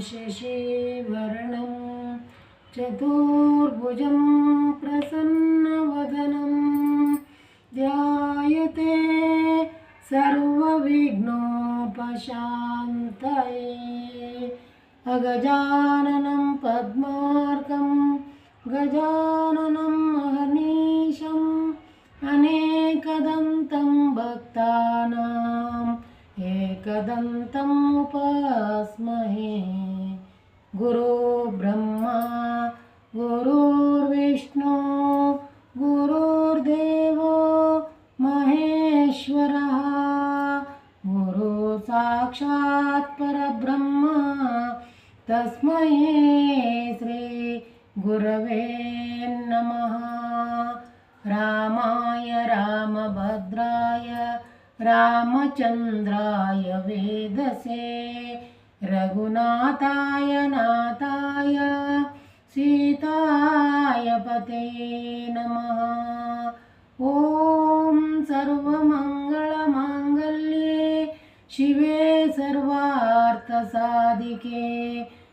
शशिवर्णं चतुर्भुजं प्रसन्नवदनं ध्यायते सर्वविघ्नोपशान्तये अगजाननं पद्मार्कं गजाननं महर्निशम् अनेकदन्तं भक्तानाम् एकदन्तम् उपास्महे गुरु ब्रह्मा गुरुर्विष्णु गुरुर्देवो महेश्वरः गुरु साक्षात् परब्रह्म तस्मै श्री गुरवे नमः। रामाय रामभद्राय रामचन्द्राय वेदसे रघुनाथाय नाथाय सीताय पते नमः। ॐ सर्वमङ्गलमाङ्गल्ये शिवे सर्वार्थसाधिके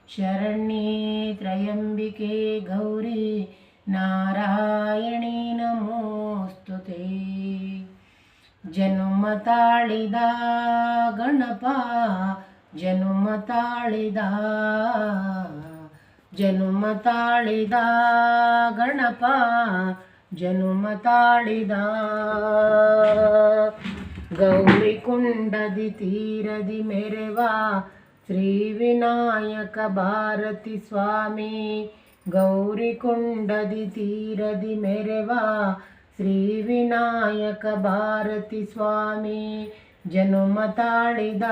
शरण्ये त्र्यम्बिके गौरी नारायणी नमोस्तुते। ಜನುಮ ತಾಳಿದ ಗಣಪ ಜನುಮ ತಾಳಿದ ಜನುಮ ತಾಳಿದ ಗಣಪ ಜನುಮ ತಾಳಿದ ಗೌರಿ ಕುಂಡದಿ ತೀರದಿ ಮೆರೆವ ಶ್ರೀ ವಿನಾಯಕ ಭಾರತಿ ಸ್ವಾಮಿ ಗೌರಿ ಕುಂಡದಿ ತೀರದಿ ಮೆರೆವ ಶ್ರೀ ವಿನಾಯಕ ಭಾರತಿ ಸ್ವಾಮಿ ಜನುಮ ತಾಳಿದ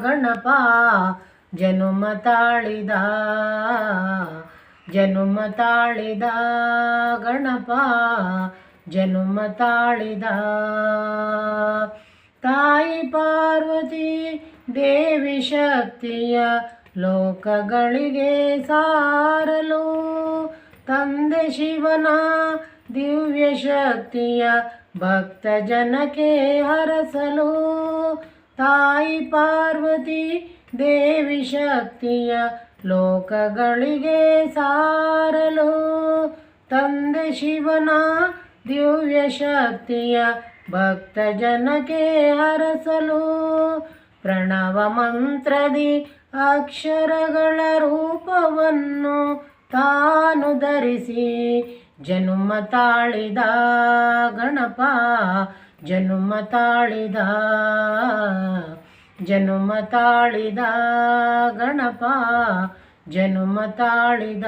ಗಣಪ ಜನುಮ ತಾಳಿದ ಜನುಮ ತಾಳಿದ ಗಣಪ ಜನುಮ ತಾಳಿದ ತಾಯಿ ಪಾರ್ವತಿ ದೇವಿ ಶಕ್ತಿಯ ಲೋಕಗಳಿಗೆ ಸಾರಲು ತಂದೆ ಶಿವನ ದಿವ್ಯ ಶಕ್ತಿಯ ಭಕ್ತ ಜನಕ್ಕೆ ಹರಸಲು ತಾಯಿ ಪಾರ್ವತಿ ದೇವಿ ಶಕ್ತಿಯ ಲೋಕಗಳಿಗೆ ಸಾರಲು ತಂದೆ ಶಿವನ ದಿವ್ಯ ಶಕ್ತಿಯ ಭಕ್ತ ಜನಕ್ಕೆ ಹರಸಲು ಪ್ರಣವ ಮಂತ್ರದಿ ಅಕ್ಷರಗಳ ರೂಪವನ್ನು ತಾನು ಧರಿಸಿ ಜನುಮ ತಾಳಿದ ಗಣಪ ಜನುಮ ತಾಳಿದ ಜನುಮ ತಾಳಿದ ಗಣಪ ಜನುಮ ತಾಳಿದ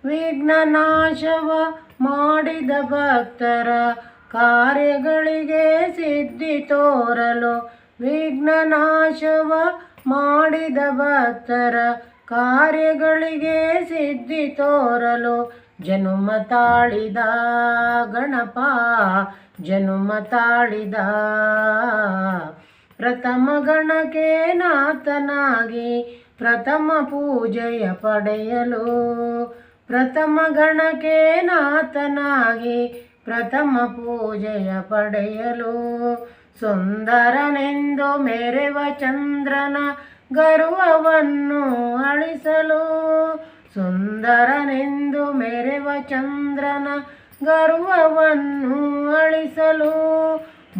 ವಿಘ್ನನಾಶವ ಮಾಡಿದ ಭಕ್ತರ ಕಾರ್ಯಗಳಿಗೆ ಸಿದ್ಧಿ ತೋರಲು ವಿಘ್ನನಾಶವ ಮಾಡಿದ ಭಕ್ತರ ಕಾರ್ಯಗಳಿಗೆ ಸಿದ್ಧಿ ತೋರಲು ಜನುಮ ತಾಳಿದ ಗಣಪ ಜನುಮ ತಾಳಿದ ಪ್ರಥಮ ಗಣಕ್ಕೆ ನಾಥನಾಗಿ ಪ್ರಥಮ ಪೂಜೆಯ ಪಡೆಯಲು ಪ್ರಥಮ ಗಣಕ್ಕೆ ನಾಥನಾಗಿ ಪ್ರಥಮ ಪೂಜೆಯ ಪಡೆಯಲು ಸುಂದರನೆಂದು ಮೆರೆವ ಚಂದ್ರನ ಗರ್ವವನ್ನು ಅಳಿಸಲು ಸುಂದರನೆಂದು ಮೆರೆವ ಚಂದ್ರನ ಗರ್ವವನ್ನು ಅಳಿಸಲು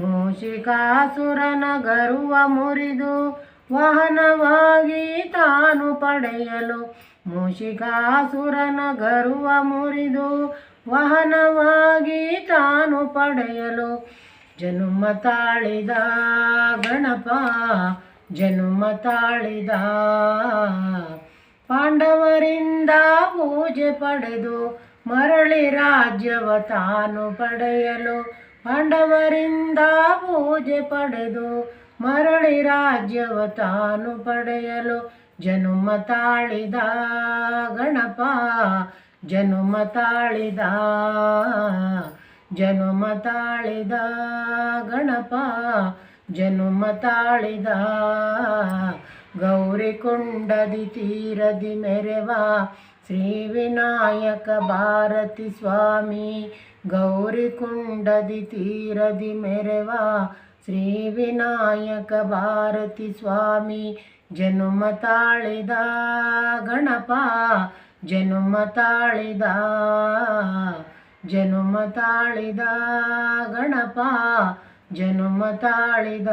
ಮೂಷಿಕಾಸುರನ ಗರ್ವ ಮುರಿದು ವಾಹನವಾಗಿ ತಾನು ಪಡೆಯಲು ಮೂಷಿಕಾಸುರನ ಗರ್ವ ಮುರಿದು ವಾಹನವಾಗಿ ತಾನು ಪಡೆಯಲು ಜನುಮ ತಾಳಿದ ಗಣಪ ಜನುಮ ತಾಳಿದ ಪಾಂಡವರಿಂದ ಪೂಜೆ ಪಡೆದು ಮರಳಿ ರಾಜ್ಯವ ತಾನು ಪಡೆಯಲು ಪಾಂಡವರಿಂದ ಪೂಜೆ ಪಡೆದು ಮರಳಿ ರಾಜ್ಯವ ತಾನು ಪಡೆಯಲು ಜನುಮ ತಾಳಿದ ಗಣಪ ಜನುಮ ತಾಳಿದ ಜನುಮ ತಾಳಿದ ಗಣಪ ಜನುಮ ತಾಳಿದ ಗೌರಿ ಕುಂಡದಿ ತೀರದಿ ಮೆರೆವ ಶ್ರೀ ವಿನಾಯಕ ಭಾರತಿ ಸ್ವಾಮಿ ಗೌರಿ ಕುಂಡದಿ ತೀರದಿ ಮೆರೆವ ಶ್ರೀ ವಿನಾಯಕ ಭಾರತಿ ಸ್ವಾಮಿ ಜನುಮ ತಾಳಿದ ಗಣಪ ಜನುಮ ತಾಳಿದ ಜನುಮ ತಾಳಿದ ಗಣಪ ಜನುಮ ತಾಳಿದ